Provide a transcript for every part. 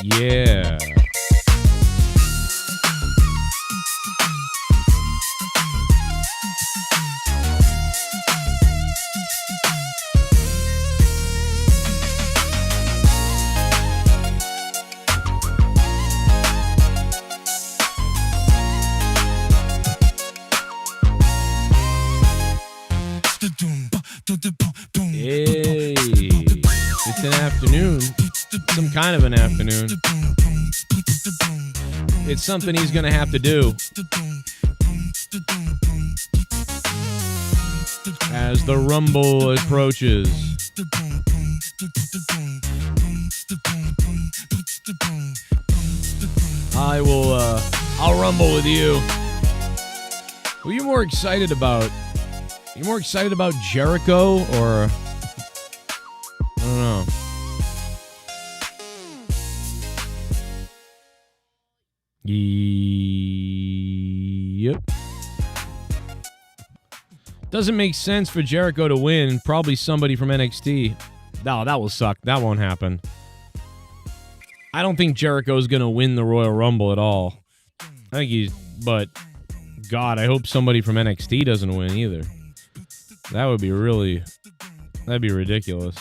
Yeah. Hey, it's an afternoon. Some kind of an afternoon. It's something he's going to have to do as the Rumble approaches. I'll rumble with you. Who are you more excited about? You more excited about Jericho or I don't know. Yep. Doesn't make sense for Jericho to win. Probably somebody from NXT. No, that will suck. That won't happen. I don't think Jericho's going to win the Royal Rumble at all. I think but God, I hope somebody from NXT doesn't win either. That would be that'd be ridiculous.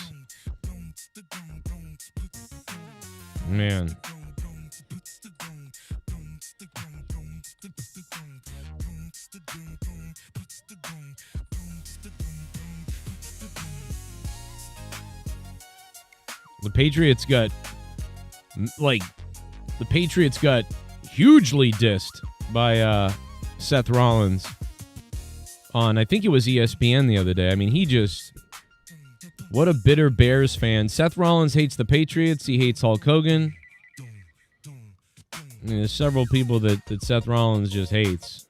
Man. The Patriots got hugely dissed by Seth Rollins on, I think it was ESPN the other day. I mean, what a bitter Bears fan. Seth Rollins hates the Patriots. He hates Hulk Hogan. I mean, there's several people that Seth Rollins just hates.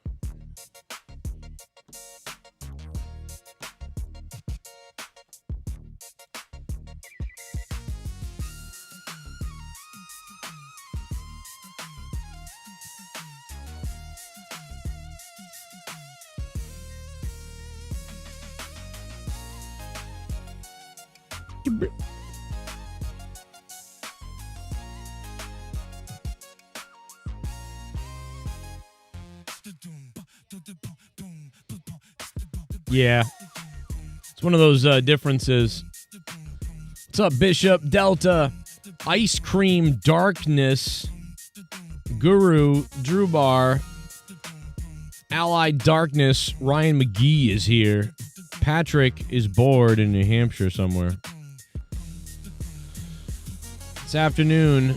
Yeah. It's one of those differences. What's up, Bishop, Delta, Ice Cream, Darkness, Guru, Drew Bar, Allied Darkness, Ryan McGee is here. Patrick is bored in New Hampshire somewhere. It's afternoon.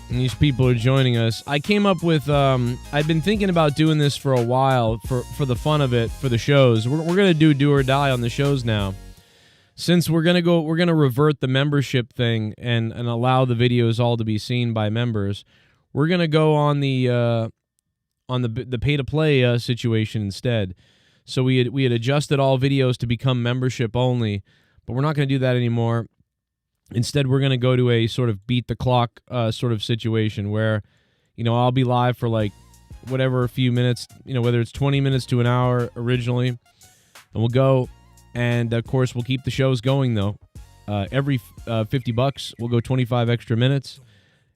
And these people are joining us. I came up with, I've been thinking about doing this for a while for the fun of it, for the shows. We're going to do or die on the shows now. Since we're going to revert the membership thing and allow the videos all to be seen by members. We're going to go on the pay to play situation instead. So we had adjusted all videos to become membership only, but we're not going to do that anymore. Instead, we're going to go to a sort of beat the clock sort of situation where, I'll be live for like whatever, a few minutes, whether it's 20 minutes to an hour originally, and we'll go. And of course, we'll keep the shows going though. Every $50, we'll go 25 extra minutes.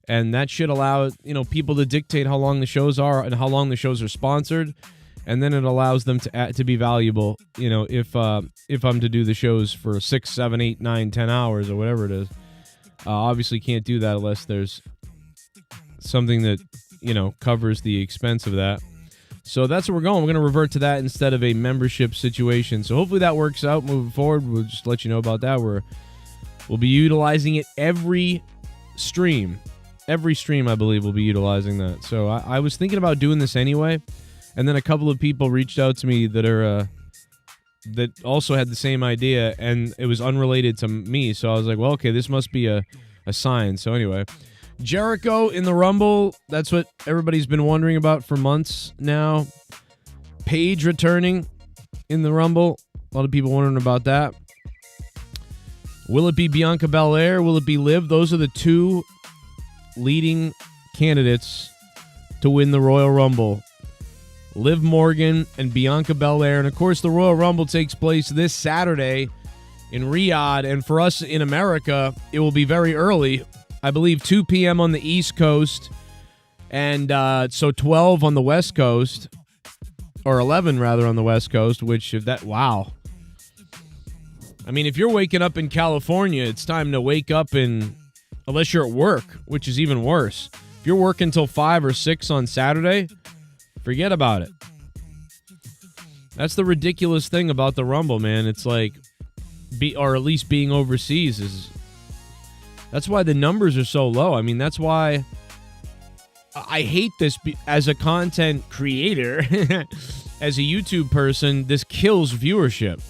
And that should allow, people to dictate how long the shows are and how long the shows are sponsored. And then it allows them to be valuable, if I'm to do the shows for 6, 7, 8, 9, 10 hours or whatever it is. Obviously can't do that unless there's something that, covers the expense of that. So that's where we're going. We're going to revert to that instead of a membership situation. So hopefully that works out moving forward. We'll just let you know about that. We'll be utilizing it every stream. Every stream, I believe, will be utilizing that. So I was thinking about doing this anyway. And then a couple of people reached out to me that also had the same idea, and it was unrelated to me. So I was like, well, okay, this must be a sign. So anyway, Jericho in the Rumble. That's what everybody's been wondering about for months now. Paige returning in the Rumble. A lot of people wondering about that. Will it be Bianca Belair? Will it be Liv? Those are the two leading candidates to win the Royal Rumble. Liv Morgan and Bianca Belair. And, of course, the Royal Rumble takes place this Saturday in Riyadh. And for us in America, it will be very early. I believe 2 p.m. on the East Coast. And so 12 on the West Coast. Or 11, rather, on the West Coast. Which, if that... Wow. I mean, if you're waking up in California, it's time to wake up in... Unless you're at work, which is even worse. If you're working till 5 or 6 on Saturday, forget about it. That's the ridiculous thing about the Rumble, man. It's like, or at least being overseas is... That's why the numbers are so low. I mean, that's why I hate this as a content creator, as a YouTube person. This kills viewership.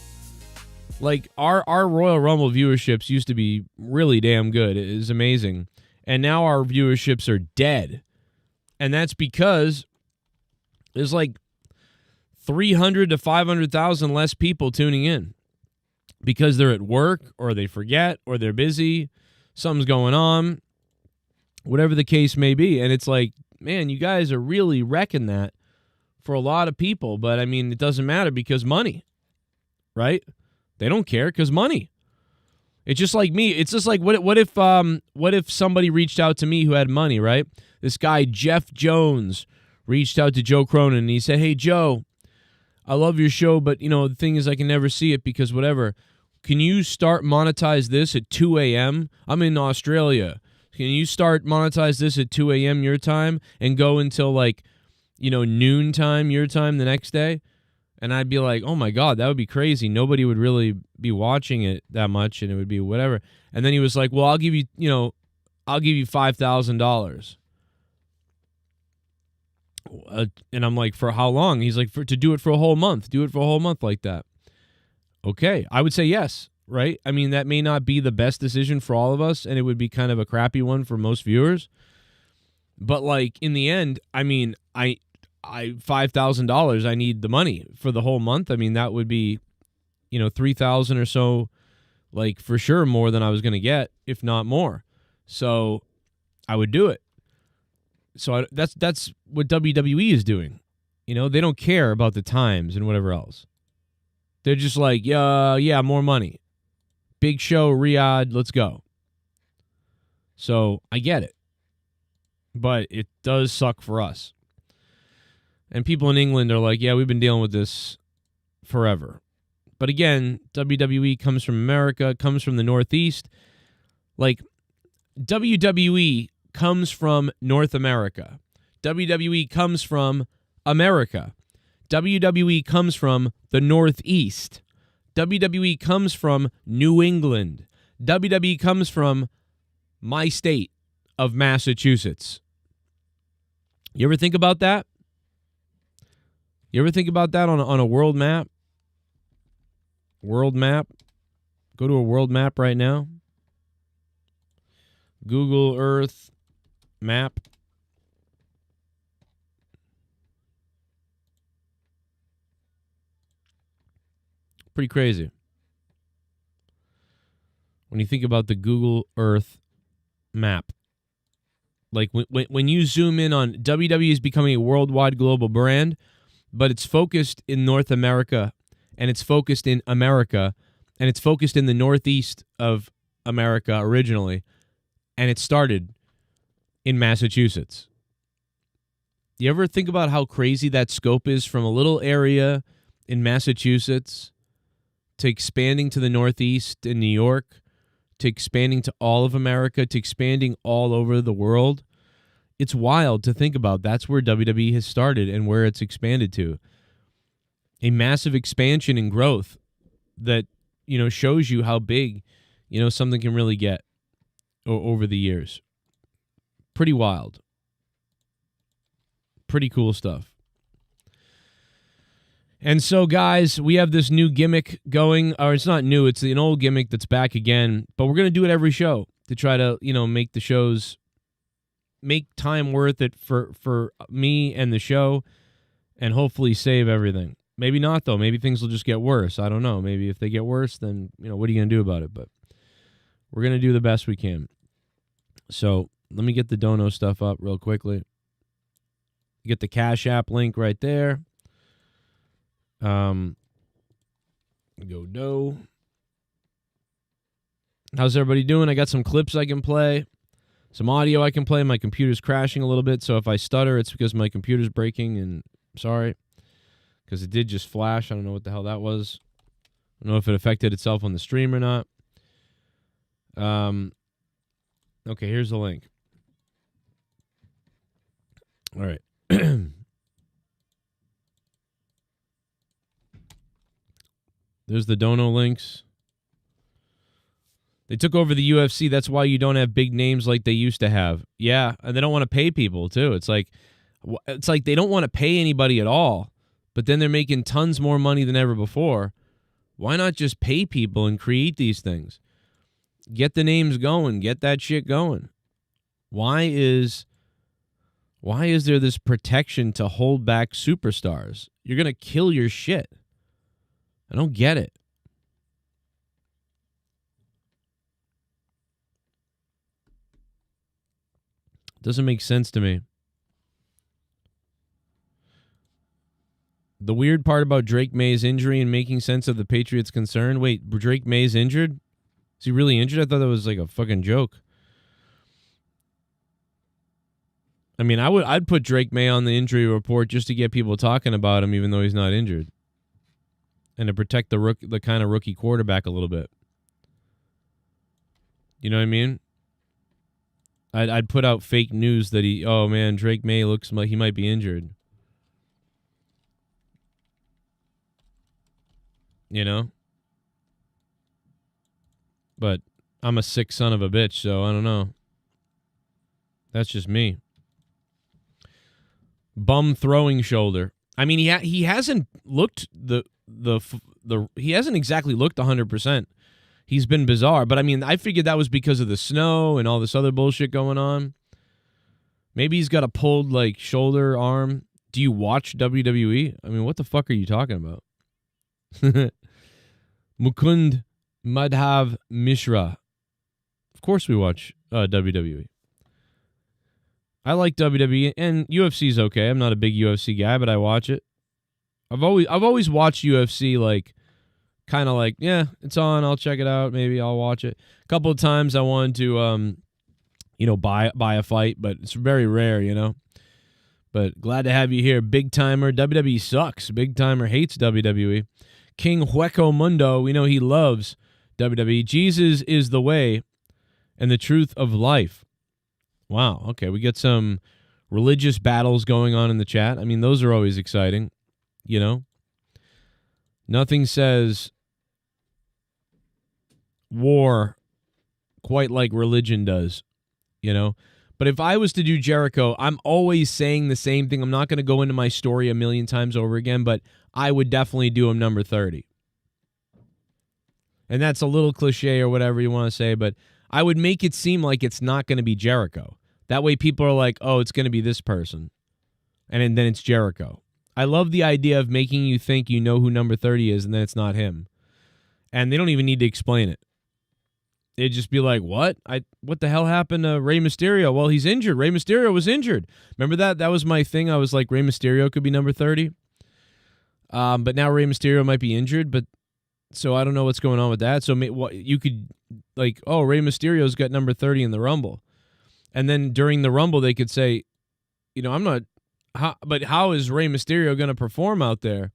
Like, our Royal Rumble viewerships used to be really damn good. It is amazing. And now our viewerships are dead. And that's because there's like 300 to 500,000 less people tuning in. Because they're at work, or they forget, or they're busy, something's going on, whatever the case may be. And it's like, man, you guys are really wrecking that for a lot of people. But, I mean, it doesn't matter because money, right? They don't care because money. It's just like me. It's just like what if somebody reached out to me who had money, right? This guy Jeff Jones reached out to Joe Cronin and he said, "Hey Joe, I love your show, but the thing is I can never see it because whatever. Can you start monetize this at 2 a.m.? I'm in Australia. Can you start monetize this at 2 a.m. your time and go until noon time your time the next day?" And I'd be like, oh, my God, that would be crazy. Nobody would really be watching it that much, and it would be whatever. And then he was like, well, I'll give you $5,000. And I'm like, for how long? He's like, to do it for a whole month. Do it for a whole month like that. Okay. I would say yes, right? I mean, that may not be the best decision for all of us, and it would be kind of a crappy one for most viewers. But, like, in the end, I mean, $5,000, I need the money for the whole month. I mean, that would be, $3,000 or so, like, for sure more than I was going to get, if not more. So I would do it. So that's what WWE is doing. They don't care about the times and whatever else. They're just like, yeah, more money. Big show, Riyadh, let's go. So I get it. But it does suck for us. And people in England are like, yeah, we've been dealing with this forever. But again, WWE comes from America, comes from the Northeast. Like, WWE comes from North America. WWE comes from America. WWE comes from the Northeast. WWE comes from New England. WWE comes from my state of Massachusetts. You ever think about that? You ever think about that on a world map? World map. Go to a world map right now. Google Earth map. Pretty crazy. When you think about the Google Earth map. Like when you zoom in on WWE is becoming a worldwide global brand, but it's focused in North America, and it's focused in America, and it's focused in the Northeast of America originally, and it started in Massachusetts. You ever think about how crazy that scope is from a little area in Massachusetts to expanding to the Northeast in New York, to expanding to all of America, to expanding all over the world? It's wild to think about. That's where WWE has started and where it's expanded to. A massive expansion and growth that, shows you how big, something can really get over the years. Pretty wild. Pretty cool stuff. And so, guys, we have this new gimmick going, or it's not new, it's an old gimmick that's back again, but we're going to do it every show to try to, make the shows, make time worth it for me and the show, and hopefully save everything. Maybe not, though. Maybe things will just get worse. I don't know. Maybe if they get worse, then, what are you going to do about it? But we're going to do the best we can. So let me get the dono stuff up real quickly. Get the Cash App link right there. Go do. How's everybody doing? I got some clips I can play, some audio I can play. My computer's crashing a little bit, so if I stutter, it's because my computer's breaking, and I'm sorry, because it did just flash. I don't know what the hell that was. I don't know if it affected itself on the stream or not. Okay, here's the link. All right. There's the dono links. They took over the UFC. That's why you don't have big names like they used to have. Yeah, and they don't want to pay people, too. It's like they don't want to pay anybody at all, but then they're making tons more money than ever before. Why not just pay people and create these things? Get the names going. Get that shit going. Why is there this protection to hold back superstars? You're going to kill your shit. I don't get it. Doesn't make sense to me. The weird part about Drake Maye's injury and making sense of the Patriots' concern. Wait, Drake Maye's injured? Is he really injured? I thought that was like a fucking joke. I mean, I'd put Drake Maye on the injury report just to get people talking about him, even though he's not injured, and to protect the kind of rookie quarterback a little bit. You know what I mean? I'd put out fake news that Drake Maye looks like he might be injured. But I'm a sick son of a bitch, so I don't know. That's just me. Bum throwing shoulder. I mean, he hasn't looked he hasn't exactly looked 100%. He's been bizarre, but I mean, I figured that was because of the snow and all this other bullshit going on. Maybe he's got a pulled shoulder, arm. Do you watch WWE? I mean, what the fuck are you talking about? Mukund Madhav Mishra. Of course we watch WWE. I like WWE, and UFC's okay. I'm not a big UFC guy, but I watch it. I've always watched UFC kind of yeah, it's on, I'll check it out, maybe I'll watch it. A couple of times I wanted to buy a fight, but it's very rare, But glad to have you here, Big Timer. WWE sucks. Big Timer hates WWE. King Hueco Mundo, we know he loves WWE. Jesus is the way and the truth of life. Wow, okay, we get some religious battles going on in the chat. I mean, those are always exciting, Nothing says war quite like religion does, But if I was to do Jericho, I'm always saying the same thing. I'm not going to go into my story a million times over again, but I would definitely do him number 30. And that's a little cliche or whatever you want to say, but I would make it seem like it's not going to be Jericho. That way people are like, oh, it's going to be this person. And then it's Jericho. I love the idea of making you think you know who number 30 is and then it's not him. And they don't even need to explain it. They'd just be like, what? What the hell happened to Rey Mysterio? Well, he's injured. Rey Mysterio was injured. Remember that? That was my thing. I was like, Rey Mysterio could be number 30. But now Rey Mysterio might be injured. But so I don't know what's going on with that. So you could Rey Mysterio's got number 30 in the Rumble. And then during the Rumble, they could say, I'm not, but how is Rey Mysterio going to perform out there?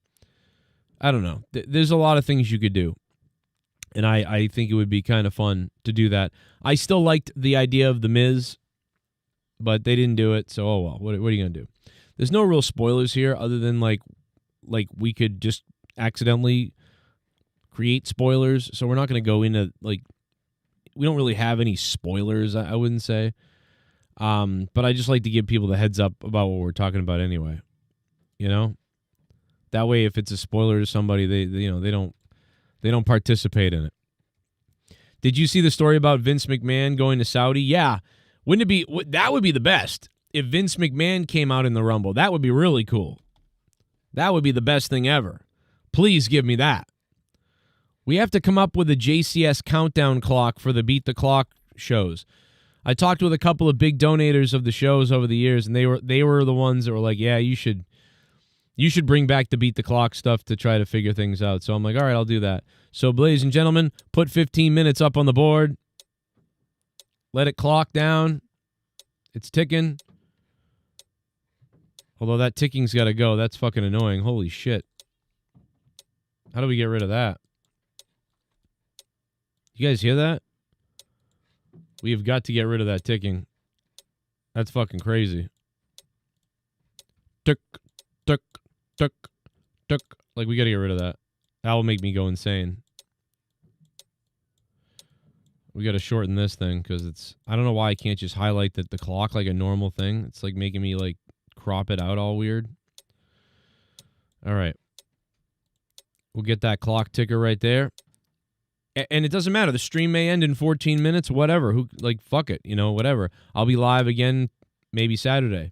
I don't know. There's a lot of things you could do. And I think it would be kind of fun to do that. I still liked the idea of The Miz, but they didn't do it. So, oh well, what are you going to do? There's no real spoilers here other than like we could just accidentally create spoilers. So we're not going to go into we don't really have any spoilers, I wouldn't say. But I just like to give people the heads up about what we're talking about anyway. That way, if it's a spoiler to somebody, they don't participate in it. Did you see the story about Vince McMahon going to Saudi? Yeah. Wouldn't it be, that would be the best. If Vince McMahon came out in the Rumble, that would be really cool. That would be the best thing ever. Please give me that. We have to come up with a JCS countdown clock for the Beat the Clock shows. I talked with a couple of big donators of the shows over the years, and they were the ones that were like, yeah, you should bring back the Beat the Clock stuff to try to figure things out. So I'm like, all right, I'll do that. So, ladies and gentlemen, put 15 minutes up on the board. Let it clock down. It's ticking. Although that ticking's got to go. That's fucking annoying. Holy shit. How do we get rid of that? You guys hear that? We have got to get rid of that ticking. That's fucking crazy. Tick, tick, tick, tick. Like, we got to get rid of that. That will make me go insane. We got to shorten this thing because it's... I don't know why I can't just highlight the clock like a normal thing. It's like making me like crop it out all weird. All right. We'll get that clock ticker right there. And it doesn't matter. The stream may end in 14 minutes, whatever. Fuck it, whatever. I'll be live again maybe Saturday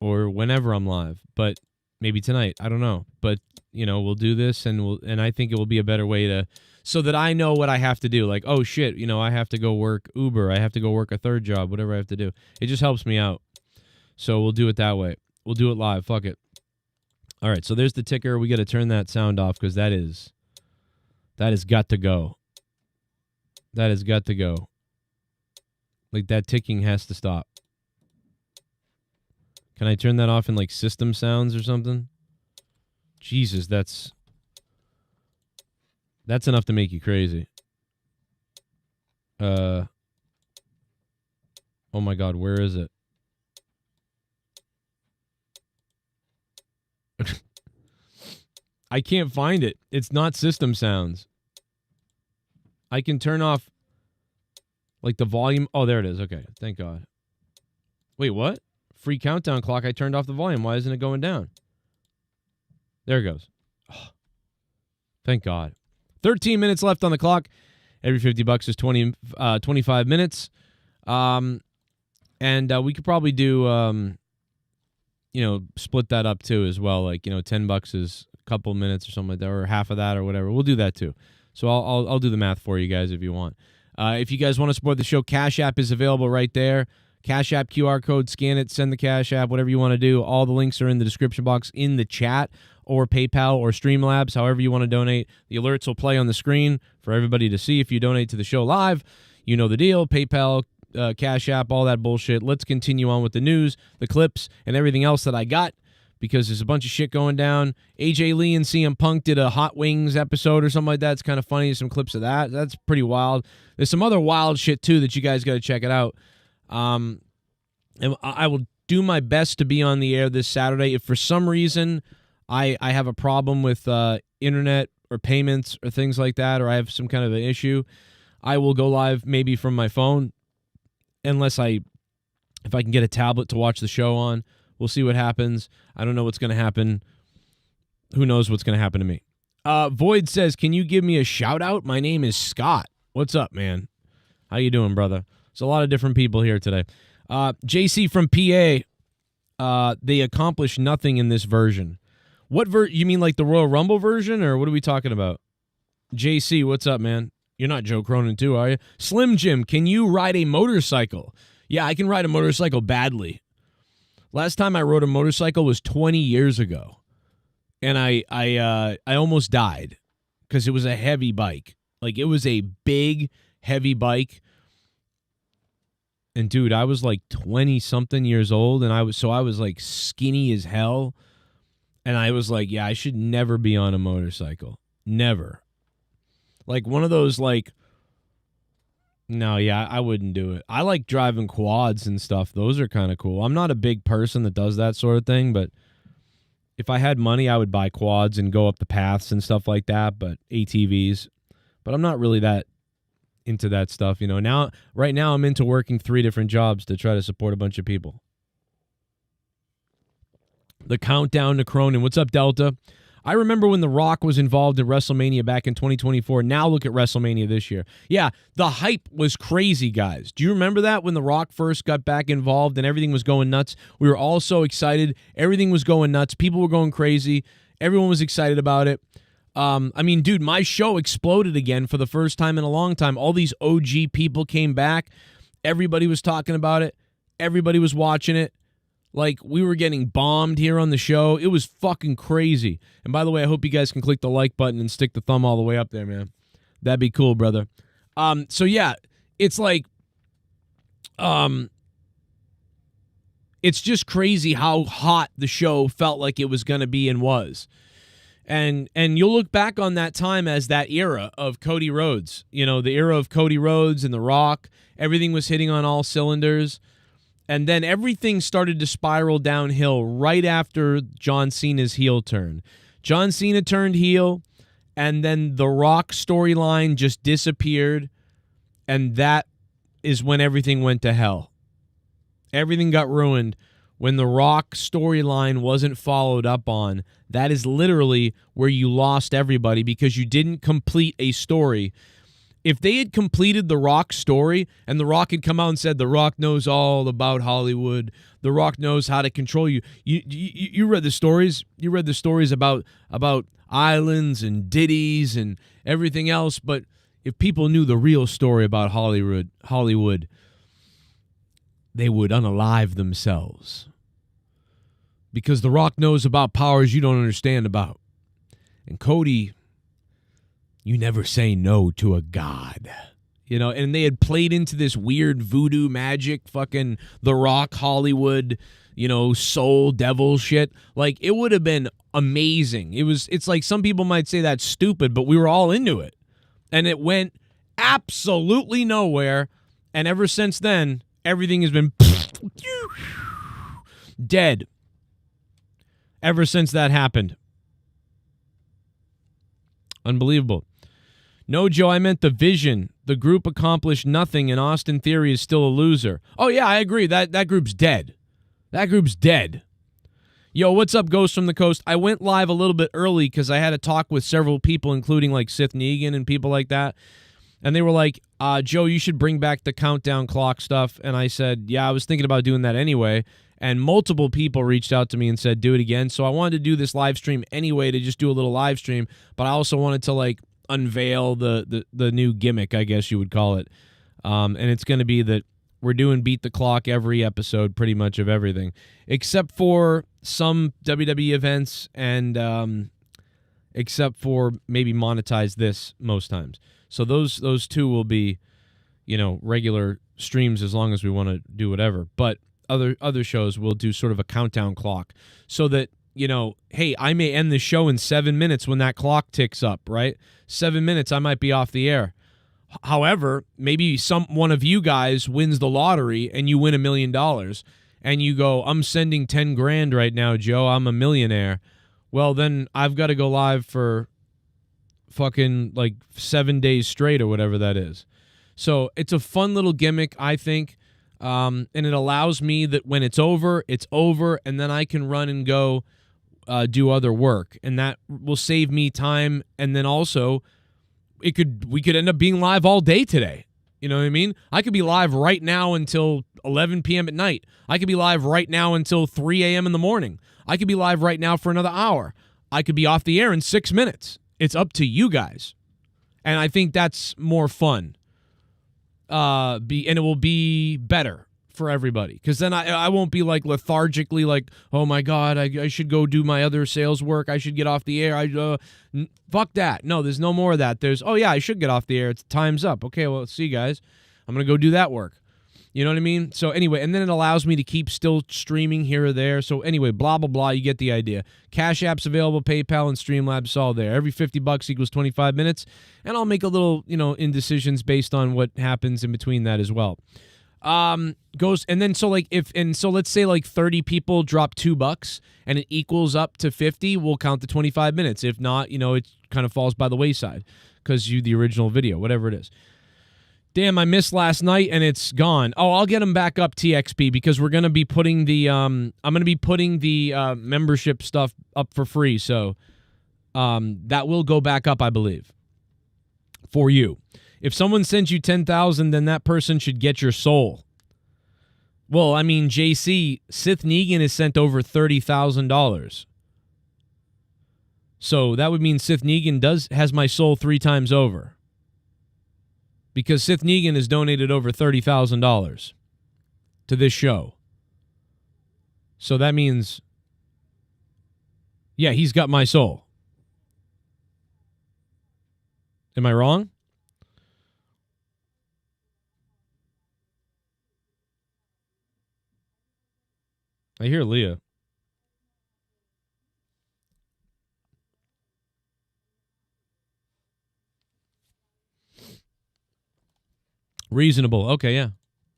or whenever I'm live, but maybe tonight. I don't know. But, we'll do this and I think it will be a better way so that I know what I have to do. Like, oh shit, I have to go work Uber. I have to go work a third job, whatever I have to do. It just helps me out. So we'll do it that way. We'll do it live. Fuck it. All right, so there's the ticker. We got to turn that sound off because that has got to go. That has got to go. Like, that ticking has to stop. Can I turn that off in, like, system sounds or something? Jesus, that's enough to make you crazy. Oh, my God, where is it? I can't find it. It's not system sounds. I can turn off, like, the volume. Oh, there it is. Okay, thank God. Wait, what? Free countdown clock. I turned off the volume. Why isn't it going down? There it goes. Oh, thank God. 13 minutes left on the clock. Every $50 is 25 minutes. And we could probably do, split that up too as well. Like, $10 is a couple minutes or something like that, or half of that or whatever. We'll do that too. So I'll do the math for you guys if you want. If you guys want to support the show, Cash App is available right there. Cash App QR code, scan it, send the Cash App, whatever you want to do. All the links are in the description box in the chat, or PayPal or Streamlabs, however you want to donate. The alerts will play on the screen for everybody to see if you donate to the show live. You know the deal. PayPal, Cash App, all that bullshit. Let's continue on with the news, the clips, and everything else that I got, because there's a bunch of shit going down. AJ Lee and CM Punk did a Hot Wings episode or something like that. It's kind of funny. Some clips of that. That's pretty wild. There's some other wild shit, too, that you guys got to check it out. And I will do my best to be on the air this Saturday. If for some reason I have a problem with internet or payments or things like that, or I have some kind of an issue, I will go live maybe from my phone, if I can get a tablet to watch the show on. We'll see what happens. I don't know what's going to happen. Who knows what's going to happen to me? Void says, can you give me a shout out? My name is Scott. What's up, man? How you doing, brother? There's a lot of different people here today. JC from PA, they accomplished nothing in this version. What you mean, like the Royal Rumble version, or what are we talking about? JC, what's up, man? You're not Joe Cronin too, are you? Slim Jim, can you ride a motorcycle? Yeah, I can ride a motorcycle badly. Last time I rode a motorcycle was 20 years ago, and I almost died because it was a heavy bike. Like, it was a big, heavy bike. And dude, I was like 20-something years old, and I was like skinny as hell. And I was like, yeah, I should never be on a motorcycle. Never. Like one of those, like, no, yeah, I wouldn't do it. I like driving quads and stuff. Those are kind of cool. I'm not a big person that does that sort of thing, but if I had money, I would buy quads and go up the paths and stuff like that, but ATVs. But I'm not really that into that stuff, Right now, I'm into working 3 different jobs to try to support a bunch of people. The countdown to Cronin. What's up, Delta? I remember when The Rock was involved in WrestleMania back in 2024. Now look at WrestleMania this year. Yeah, the hype was crazy, guys. Do you remember that when The Rock first got back involved and everything was going nuts? We were all so excited. Everything was going nuts. People were going crazy. Everyone was excited about it. I mean, dude, my show exploded again for the first time in a long time. All these OG people came back. Everybody was talking about it. Everybody was watching it. Like, we were getting bombed here on the show. It was fucking crazy. And by the way, I hope you guys can click the like button and stick the thumb all the way up there, man. That'd be cool, brother. So yeah, it's like, it's just crazy how hot the show felt like it was going to be and was. And you'll look back on that time as that era of Cody Rhodes. You know, the era of Cody Rhodes and The Rock. Everything was hitting on all cylinders. And then everything started to spiral downhill right after John Cena's heel turn. John Cena turned heel, and then The Rock storyline just disappeared, and that is when everything went to hell. Everything got ruined when The Rock storyline wasn't followed up on. That is literally where you lost everybody because you didn't complete a story. If they had completed The Rock story and The Rock had come out and said, The Rock knows all about Hollywood, The Rock knows how to control you. You read the stories. You read the stories about islands and ditties and everything else. But if people knew the real story about Hollywood, they would unalive themselves. Because The Rock knows about powers you don't understand about. And Cody, you never say no to a god. You know, and they had played into this weird voodoo magic, fucking The Rock, Hollywood, you know, soul devil shit. Like, it would have been amazing. It's like some people might say that's stupid, but we were all into it. And it went absolutely nowhere. And ever since then, everything has been dead. Ever since that happened. Unbelievable. No, Joe, I meant the vision. The group accomplished nothing, and Austin Theory is still a loser. Oh, yeah, I agree. That group's dead. That group's dead. Yo, what's up, Ghost from the Coast? I went live a little bit early because I had to talk with several people, including like Sith Negan and people like that. And they were like, Joe, you should bring back the countdown clock stuff. And I said, yeah, I was thinking about doing that anyway. And multiple people reached out to me and said, do it again. So I wanted to do this live stream anyway, to just do a little live stream. But I also wanted to like unveil the new gimmick, I guess you would call it. And it's going to be that we're doing Beat the Clock every episode, pretty much of everything, except for some WWE events and except for maybe Monetize This most times. So those two will be, you know, regular streams as long as we want to do whatever. But other shows will do sort of a countdown clock so that, you know, hey, I may end the show in 7 minutes when that clock ticks up, right? 7 minutes, I might be off the air. However, maybe one of you guys wins the lottery and you win $1 million and you go, I'm sending 10 grand right now, Joe. I'm a millionaire. Well, then I've got to go live for fucking like 7 days straight or whatever that is. So it's a fun little gimmick, I think. And it allows me that when it's over, and then I can run and go do other work. And that will save me time. And then also, we could end up being live all day today. You know what I mean? I could be live right now until 11 p.m. at night. I could be live right now until 3 a.m. in the morning. I could be live right now for another hour. I could be off the air in 6 minutes. It's up to you guys. And I think that's more fun. And it will be better for everybody. Because then I won't be like lethargically like, oh my God, I should go do my other sales work. I should get off the air. Fuck that. No, there's no more of that. There's, oh yeah, I should get off the air. It's time's up. Okay, well, see you guys. I'm going to go do that work. You know what I mean? So anyway, and then it allows me to keep still streaming here or there. So anyway, blah, blah, blah. You get the idea. Cash App's available, PayPal, and Streamlabs all there. Every $50 equals 25 minutes. And I'll make a little, you know, indecisions based on what happens in between that as well. Let's say like 30 people drop $2 and it equals up to 50, we'll count the 25 minutes. If not, you know, it kind of falls by the wayside because the original video, whatever it is. Damn, I missed last night and it's gone. Oh, I'll get them back up, TXP, because we're gonna be putting the membership stuff up for free. So that will go back up, I believe, for you. If someone sends you 10,000, then that person should get your soul. Well, I mean, JC, Sith Negan has sent over $30,000. So that would mean Sith Negan has my soul 3 times over. Because Sith Negan has donated over $30,000 to this show. So that means, yeah, he's got my soul. Am I wrong? I hear Leah. Reasonable. Okay, yeah.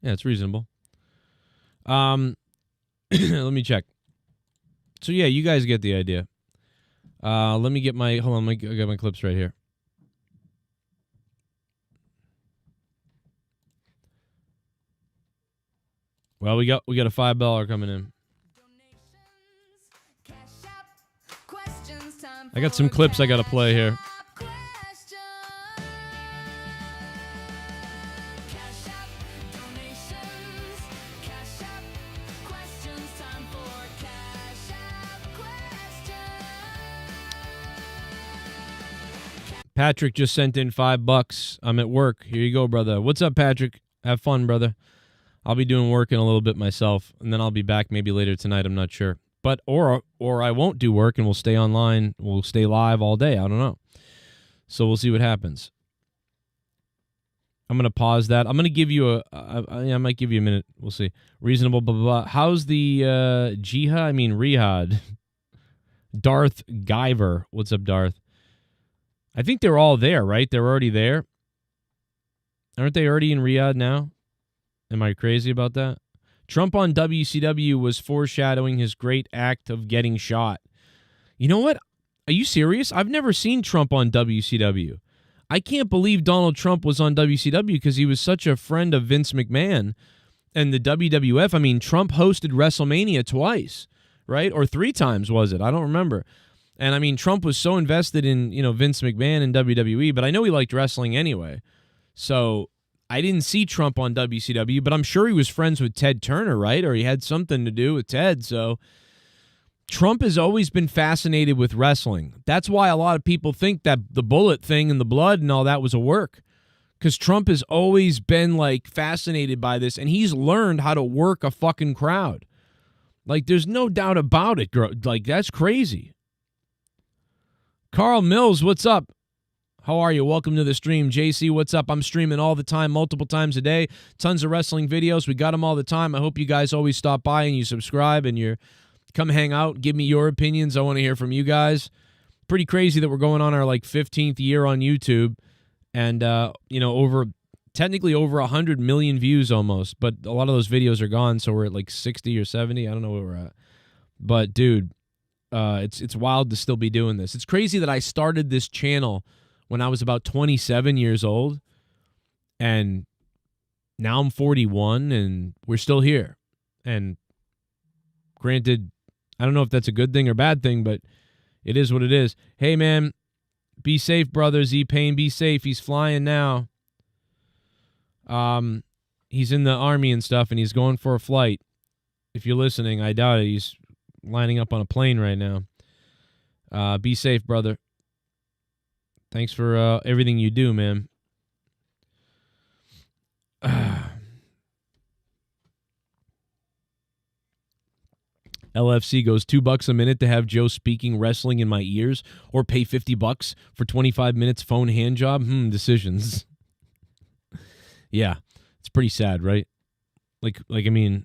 Yeah, it's reasonable. Let me check. So, yeah, you guys get the idea. Let me get my... Hold on, I got my clips right here. Well, we got a $5 coming in. I got some clips I got to play here. Patrick just sent in $5. I'm at work. Here you go, brother. What's up, Patrick? Have fun, brother. I'll be doing work in a little bit myself, and then I'll be back maybe later tonight. I'm not sure. But or I won't do work, and we'll stay online. We'll stay live all day. I don't know. So we'll see what happens. I'm going to pause that. I'm going to give you I might give you a minute. We'll see. Reasonable, blah, blah, blah. How's the Rihad? Darth Guyver. What's up, Darth? I think they're all there, right? They're already there. Aren't they already in Riyadh now? Am I crazy about that? Trump on WCW was foreshadowing his great act of getting shot. You know what? Are you serious? I've never seen Trump on WCW. I can't believe Donald Trump was on WCW because he was such a friend of Vince McMahon and the WWF. I mean, Trump hosted WrestleMania twice, right? Or 3 times, was it? I don't remember. And I mean, Trump was so invested in, Vince McMahon and WWE, but I know he liked wrestling anyway. So I didn't see Trump on WCW, but I'm sure he was friends with Ted Turner, right? Or he had something to do with Ted. So Trump has always been fascinated with wrestling. That's why a lot of people think that the bullet thing and the blood and all that was a work. Because Trump has always been, fascinated by this, and he's learned how to work a fucking crowd. There's no doubt about it. That's crazy. Carl Mills, what's up? How are you? Welcome to the stream. JC, what's up? I'm streaming all the time, multiple times a day. Tons of wrestling videos. We got them all the time. I hope you guys always stop by and you subscribe and you come hang out. Give me your opinions. I want to hear from you guys. Pretty crazy that we're going on our 15th year on YouTube and, technically over 100 million views almost. But a lot of those videos are gone, so we're at 60 or 70. I don't know where we're at. But, dude, it's wild to still be doing this. It's crazy that I started this channel when I was about 27 years old, and now I'm 41, and we're still here. And granted, I don't know if that's a good thing or bad thing, but it is what it is. Hey, man, be safe, brother. Z-Pain, be safe. He's flying now. He's in the Army and stuff, and he's going for a flight. If you're listening, I doubt it. He's lining up on a plane right now. Be safe, brother. Thanks for everything you do, man. LFC goes $2 a minute to have Joe speaking wrestling in my ears, or pay $50 for 25 minutes phone hand job. Decisions. Yeah, it's pretty sad, right? I mean,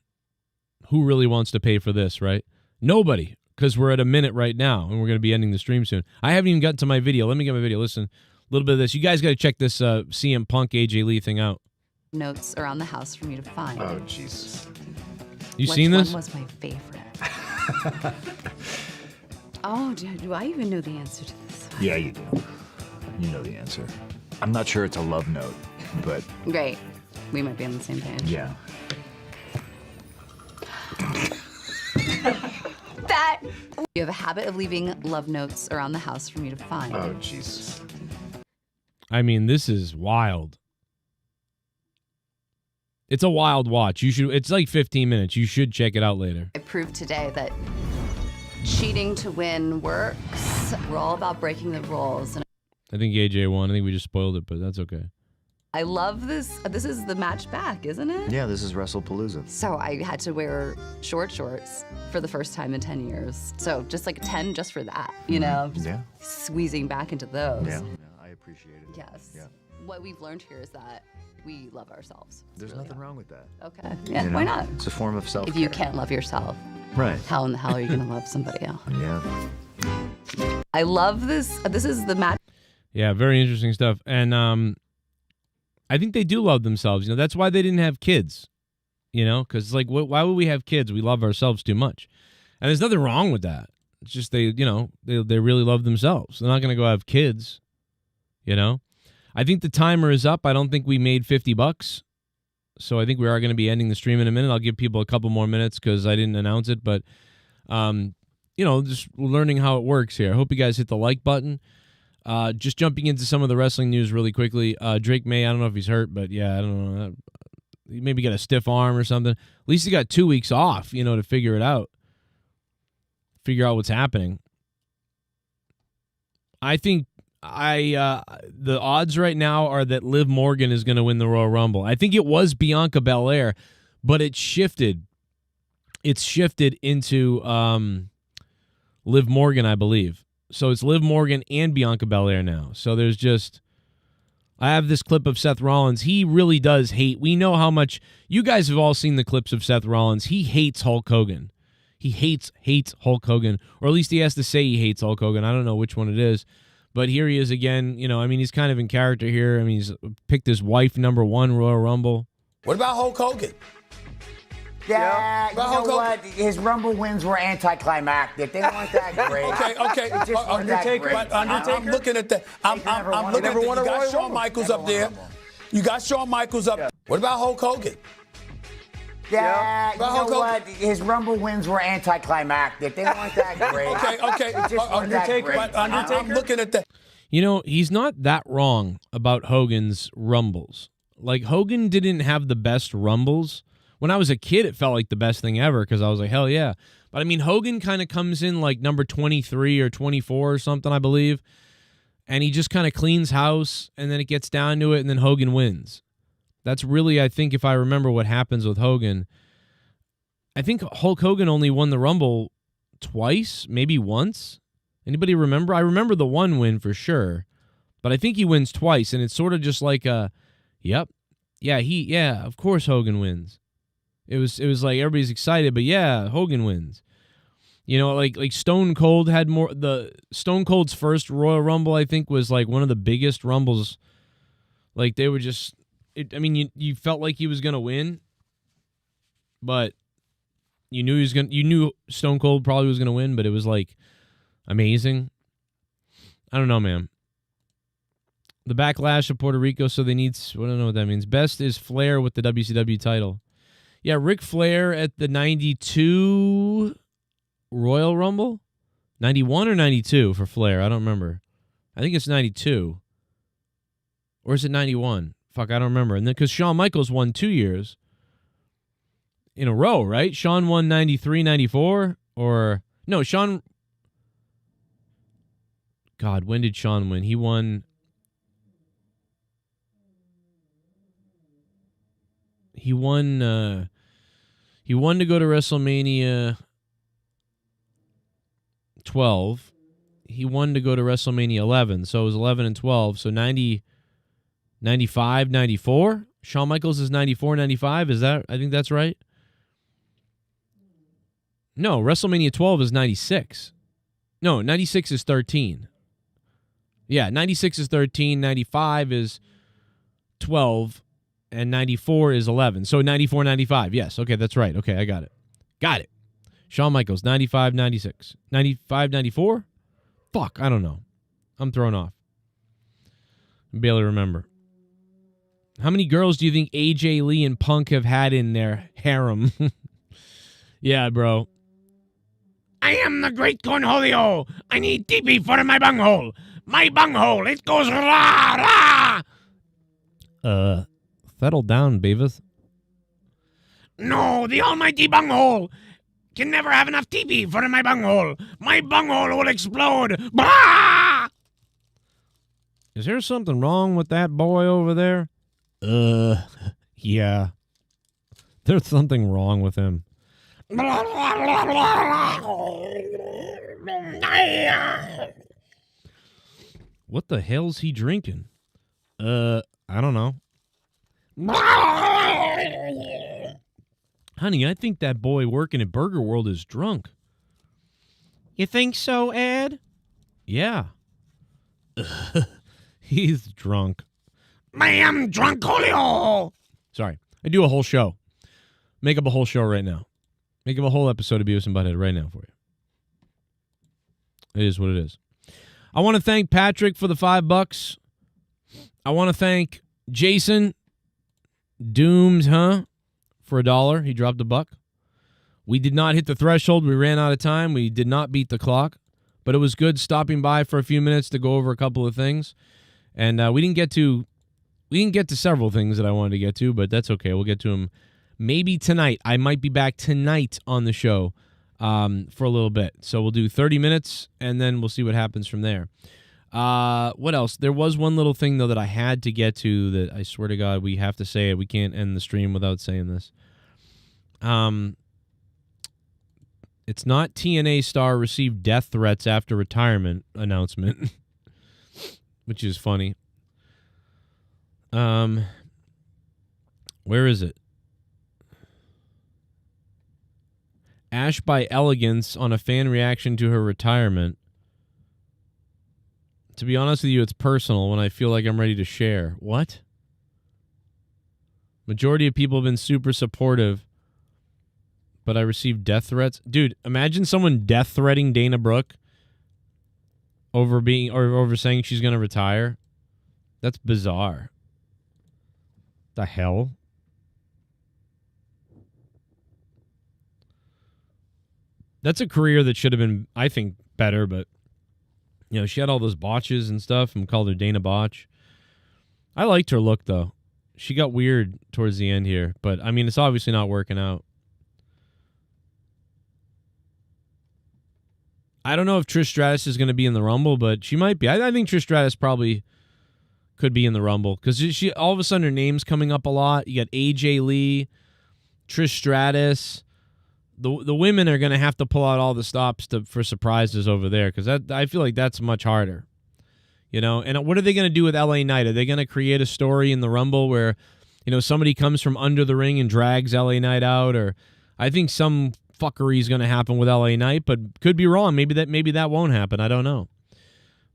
who really wants to pay for this, right? Nobody. Because we're at a minute right now, and we're going to be ending the stream soon. I haven't even gotten to my video. Let me get my video. Listen, a little bit of this. You guys got to check this CM Punk AJ Lee thing out. Notes around the house for me to find. Oh, Jesus. You seen this? Which one was my favorite? Oh, do I even know the answer to this? Yeah, you do. You know the answer. I'm not sure it's a love note, but... Great. We might be on the same page. Yeah. That You have a habit of leaving love notes around the house for me to find. Oh, Jesus. I mean, this is wild. It's a wild watch. You should. It's like 15 minutes. You should check it out later. I proved today that cheating to win works. We're all about breaking the rules. And I think AJ won. I think we just spoiled it, but that's okay. I love this. This is the match back, isn't it? Yeah, this is WrestlePalooza. So I had to wear shorts for the first time in 10 years. So just like 10 just for that, you know? Just Yeah. squeezing back into those. Yeah, I appreciate it. Yes. Yeah. What we've learned here is that we love ourselves. There's nothing wrong with that. Okay. Yeah, You know? why not? It's a form of self-care. If you can't love yourself, Right. how in the hell are you going to love somebody else? Yeah. I love this. This is the match. Yeah, very interesting stuff. And I think they do love themselves. You know, that's why they didn't have kids. You know, because like, why would we have kids? We love ourselves too much, and there's nothing wrong with that. It's just they really love themselves. They're not going to go have kids. You know, I think the timer is up. I don't think we made $50, so I think we are going to be ending the stream in a minute. I'll give people a couple more minutes because I didn't announce it, but you know, just learning how it works here. I hope you guys hit the like button. Just jumping into some of the wrestling news really quickly. Drake Maye, I don't know if he's hurt, but yeah, I don't know. He maybe got a stiff arm or something. At least he got 2 weeks off, you know, to figure it out. Figure out what's happening. I think the odds right now are that Liv Morgan is going to win the Royal Rumble. I think it was Bianca Belair, but it shifted. It's shifted into Liv Morgan, I believe. So it's Liv Morgan and Bianca Belair now. So there's just... I have this clip of Seth Rollins. He really does hate... We know how much... You guys have all seen the clips of Seth Rollins. He hates Hulk Hogan. He hates Hulk Hogan. Or at least he has to say he hates Hulk Hogan. I don't know which one it is. But here he is again. You know, I mean, he's kind of in character here. I mean, he's picked his wife #1 Royal Rumble. What about Hulk Hogan? Yeah, you know what? His Rumble wins were anticlimactic. They weren't that great. Okay. They just weren't that great. I'm looking at that. I'm looking at that. You got Shawn Michaels up there. You got Shawn Michaels up. What about Hulk Hogan? Yeah, you know what? His Rumble wins were anticlimactic. They weren't that great. Okay. They just weren't that great. I'm looking at that. You know, he's not that wrong about Hogan's Rumbles. Like, Hogan didn't have the best Rumbles. When I was a kid, it felt like the best thing ever because I was like, hell yeah. But I mean, Hogan kind of comes in like number 23 or 24 or something, I believe. And he just kind of cleans house and then it gets down to it and then Hogan wins. That's really, I think, if I remember what happens with Hogan. I think Hulk Hogan only won the Rumble twice, maybe once. Anybody remember? I remember the one win for sure. But I think he wins twice and it's sort of just like a, yep. Yeah, of course Hogan wins. It was like everybody's excited, but yeah, Hogan wins. You know, like Stone Cold had more. The Stone Cold's first Royal Rumble, I think, was like one of the biggest Rumbles. Like they were just. I mean, you felt like he was gonna win, but you knew he was gonna. You knew Stone Cold probably was gonna win, but it was like amazing. I don't know, man. The backlash of Puerto Rico, so they need. I don't know what that means. Best is Flair with the WCW title. Yeah, Ric Flair at the 92 Royal Rumble? 91 or 92 for Flair? I don't remember. I think it's 92. Or is it 91? Fuck, I don't remember. And then because Shawn Michaels won 2 years in a row, right? Shawn won 93, 94? Or, no, Shawn... God, when did Shawn win? He won... He won to go to WrestleMania 12. He won to go to WrestleMania 11. So it was 11 and 12. So 90, 95, 94. Shawn Michaels is 94, 95. Is that? I think that's right. No, WrestleMania 12 is 96. No, 96 is 13. Yeah, 96 is 13. 95 is 12. And 94 is 11. So 94, 95. Yes. Okay, that's right. Okay, I got it. Got it. Shawn Michaels, 95, 96. 95, 94? Fuck, I don't know. I'm thrown off. I barely remember. How many girls do you think AJ Lee and Punk have had in their harem? Yeah, bro. I am the great Cornholio. I need TP for my bunghole. My bunghole, it goes rah, rah. Settle down, Beavis. No, the almighty bunghole can never have enough TP for my bunghole. My bunghole will explode. Bah! Is there something wrong with that boy over there? Yeah. There's something wrong with him. What the hell's he drinking? I don't know. Honey, I think that boy working at Burger World is drunk. You think so, Ed? Yeah. He's drunk. Ma'am, drunkolio! Sorry. I do a whole show. Make up a whole show right now. Make up a whole episode of Beavis and Butthead right now for you. It is what it is. I want to thank Patrick for the $5. I want to thank Jason Doomed, for $1. He dropped $1. We did not hit the threshold. We ran out of time. We did not beat the clock. But it was good stopping by for a few minutes to go over a couple of things. And we didn't get to several things that I wanted to get to, but that's okay. We'll get to them maybe tonight. I might be back tonight on the show for a little bit. So we'll do 30 minutes, and then we'll see what happens from there. What else? There was one little thing, though, that I had to get to that I swear to God we have to say it. We can't end the stream without saying this. It's not TNA star received death threats after retirement announcement, which is funny. Where is it? Ash by Elegance on a fan reaction to her retirement. To be honest with you, it's personal when I feel like I'm ready to share. What? Majority of people have been super supportive, but I received death threats. Dude, imagine someone death threatening Dana Brooke over saying she's going to retire. That's bizarre. The hell? That's a career that should have been, I think, better, but you know, she had all those botches and stuff and called her Dana Botch. I liked her look, though. She got weird towards the end here, but I mean, it's obviously not working out. I don't know if Trish Stratus is going to be in the Rumble, but she might be. I think Trish Stratus probably could be in the Rumble because she all of a sudden her name's coming up a lot. You got AJ Lee, Trish Stratus. The women are going to have to pull out all the stops for surprises over there because I feel like that's much harder. You know, and what are they going to do with LA Knight? Are they going to create a story in the Rumble where, you know, somebody comes from under the ring and drags LA Knight out? Or I think some fuckery is going to happen with LA Knight, but could be wrong. Maybe that won't happen. I don't know.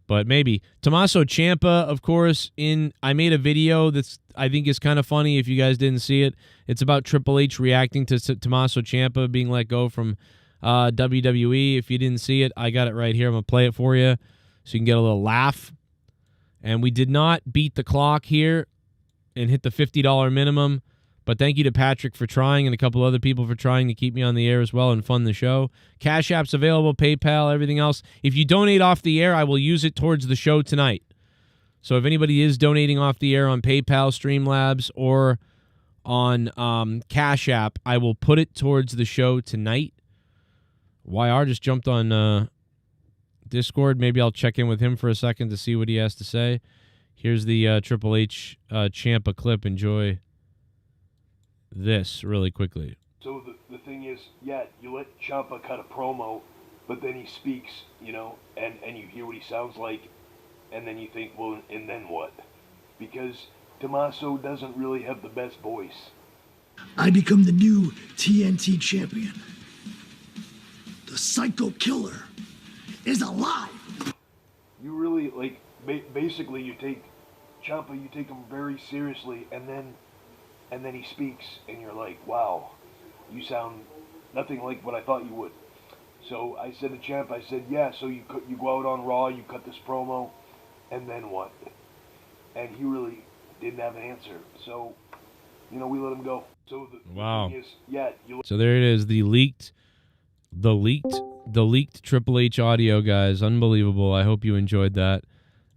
But maybe. Tommaso Ciampa, of course, I made a video that's I think is kind of funny if you guys didn't see it. It's about Triple H reacting to Tommaso Ciampa being let go from WWE. If you didn't see it, I got it right here. I'm going to play it for you so you can get a little laugh. And we did not beat the clock here and hit the $50 minimum. But thank you to Patrick for trying and a couple other people for trying to keep me on the air as well and fund the show. Cash App's available, PayPal, everything else. If you donate off the air, I will use it towards the show tonight. So if anybody is donating off the air on PayPal, Streamlabs, or on Cash App, I will put it towards the show tonight. YR just jumped on Discord. Maybe I'll check in with him for a second to see what he has to say. Here's the Triple H Ciampa clip. Enjoy this really quickly. So the thing is, yeah, you let Ciampa cut a promo, but then he speaks, you know, and you hear what he sounds like, and then you think, well, and then what? Because Tommaso doesn't really have the best voice. I become the new TNT champion. The Psycho Killer is alive. You really, like, basically you take Ciampa, you take him very seriously, and then he speaks, and you're like, wow, you sound nothing like what I thought you would. So I said to Ciampa, I said, yeah, so you go out on Raw, you cut this promo, and then what? And he really didn't have an answer. So, you know, we let him go. So the wow. thing is, yeah, so there it is, the leaked The leaked Triple H audio, guys. Unbelievable. I hope you enjoyed that.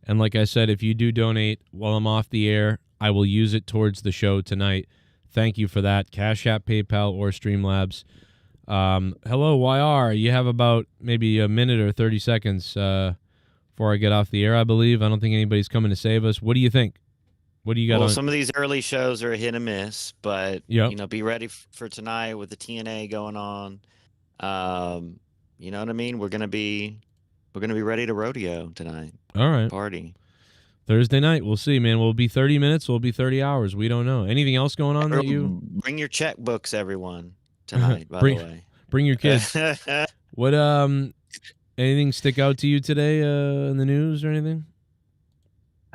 And like I said, if you do donate while I'm off the air, I will use it towards the show tonight. Thank you for that. Cash App, PayPal, or Streamlabs. Hello, YR. You have about maybe a minute or 30 seconds before I get off the air, I believe. I don't think anybody's coming to save us. What do you think? What do you got Well, on? some of these early shows are a hit and miss, but be ready for tonight with the TNA going on. You know what I mean? We're gonna be ready to rodeo tonight. All right. Party. Thursday night. We'll see, man. Will it be 30 minutes? Will it be 30 hours? We don't know. Anything else going on that you... Bring your checkbooks, everyone, tonight, by the way. Bring your kids. What, anything stick out to you today in the news or anything?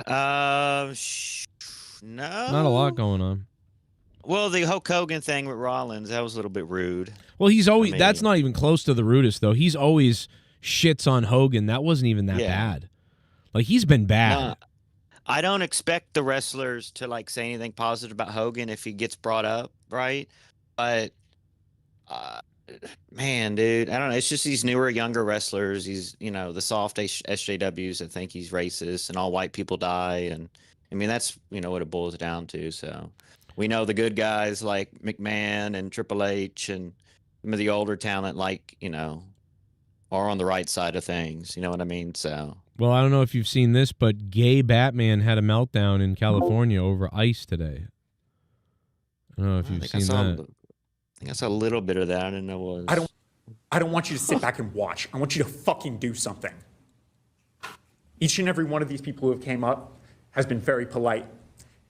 No. Not a lot going on. Well, the Hulk Hogan thing with Rollins, that was a little bit rude. Well, he's always... That's not even close to the rudest, though. He's always shits on Hogan. That wasn't even that bad. Like, he's been bad. I don't expect the wrestlers to, like, say anything positive about Hogan if he gets brought up, right? But, man, dude, I don't know. It's just these newer, younger wrestlers. He's, the soft SJWs that think he's racist and all white people die. And, I mean, that's, what it boils down to. So, we know the good guys like McMahon and Triple H and some of the older talent, like, are on the right side of things. You know what I mean? So... Well, I don't know if you've seen this, but gay Batman had a meltdown in California over ice today. I don't know if you've seen that. I think I saw a little bit of that. I didn't know what it was. I don't want you to sit back and watch. I want you to fucking do something. Each and every one of these people who have came up has been very polite,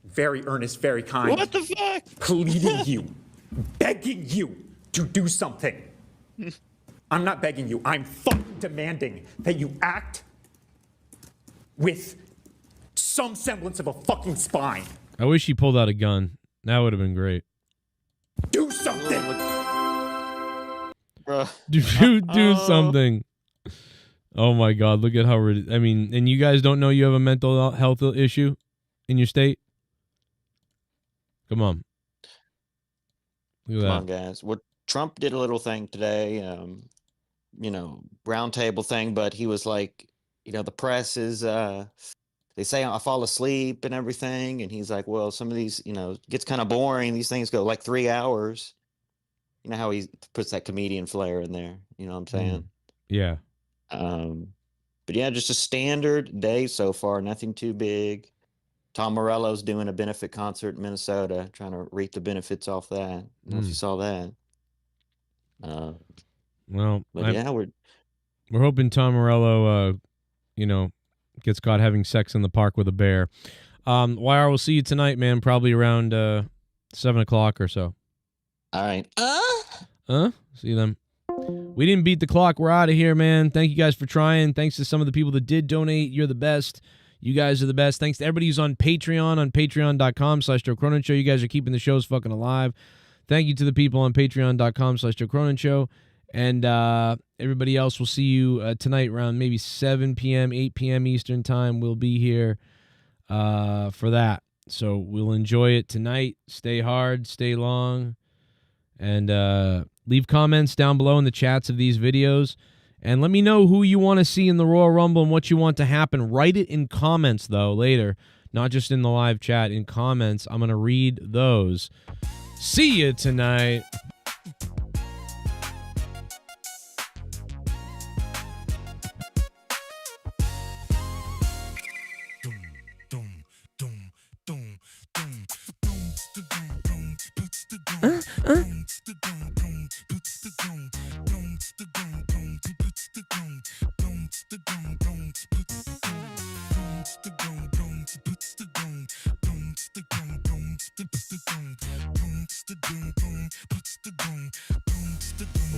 very earnest, very kind. What the fuck? Pleading you, begging you to do something. I'm not begging you. I'm fucking demanding that you act with some semblance of a fucking spine. I wish he pulled out a gun. That would have been great. Do something! Do something. Oh my God, look at how... I mean, and you guys don't know you have a mental health issue in your state? Come on. Look at Come on, guys. Well, Trump did a little thing today, round table thing, but he was like, the press is, they say I fall asleep and everything. And he's like, well, some of these, it gets kind of boring. These things go like 3 hours. You know how he puts that comedian flair in there. You know what I'm saying? Yeah. But yeah, just a standard day so far. Nothing too big. Tom Morello's doing a benefit concert in Minnesota, trying to reap the benefits off that. I don't know if you saw that. Well, but yeah, we're hoping Tom Morello, gets caught having sex in the park with a bear. YR, we'll see you tonight, man, probably around 7 o'clock or so. All right. See you then. We didn't beat the clock. We're out of here, man. Thank you guys for trying. Thanks to some of the people that did donate. You're the best. You guys are the best. Thanks to everybody who's on Patreon, on patreon.com/Joe Cronin Show. You guys are keeping the shows fucking alive. Thank you to the people on patreon.com/Joe Cronin Show. And everybody else, we'll see you tonight around maybe 7 p.m., 8 p.m. Eastern time. We'll be here for that. So we'll enjoy it tonight. Stay hard, stay long. And leave comments down below in the chats of these videos. And let me know who you want to see in the Royal Rumble and what you want to happen. Write it in comments, though, later. Not just in the live chat. In comments, I'm going to read those. See you tonight.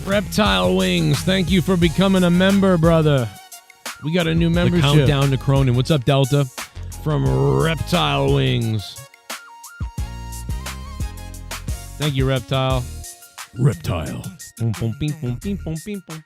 Reptile Wings, thank you for becoming a member, brother. We got a new membership. The countdown to Cronin. What's up, Delta? From Reptile Wings. Thank you, Reptile. Reptile. Boom, boom, bing, boom, bing, boom, bing, boom.